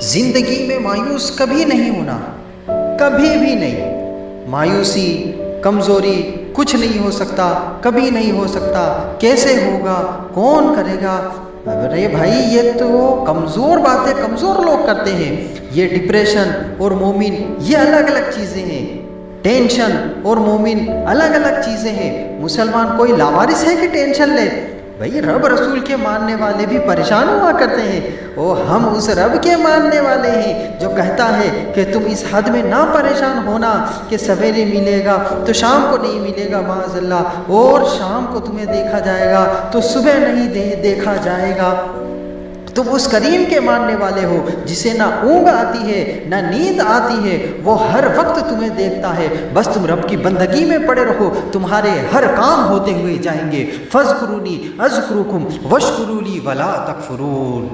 जिंदगी में मायूस कभी नहीं होना, कभी भी नहीं। मायूसी, कमज़ोरी कुछ नहीं हो सकता, कभी नहीं हो सकता। कैसे होगा, कौन करेगा? अरे भाई, ये तो कमज़ोर बातें कमज़ोर लोग करते हैं। ये डिप्रेशन और मोमिन ये अलग अलग चीज़ें हैं। टेंशन और मोमिन अलग अलग चीज़ें हैं। मुसलमान कोई लावारिस है कि टेंशन ले? भाई, रब रसूल के मानने वाले भी परेशान हुआ करते हैं। ओ, हम उस रब के मानने वाले हैं जो कहता है कि तुम इस हद में ना परेशान होना कि सवेरे मिलेगा तो शाम को नहीं मिलेगा माअज़ल्लाह, और शाम को तुम्हें देखा जाएगा तो सुबह नहीं देखा जाएगा। तुम उस करीम के मानने वाले हो जिसे ना ऊँग आती है ना नींद आती है, वो हर वक्त तुम्हें देखता है। बस तुम रब की बंदगी में पड़े रहो, तुम्हारे हर काम होते हुए जाएंगे। फ़ज़्कुरूनी अज़्कुरुकुम वश्कुरूली वला तकफुरून।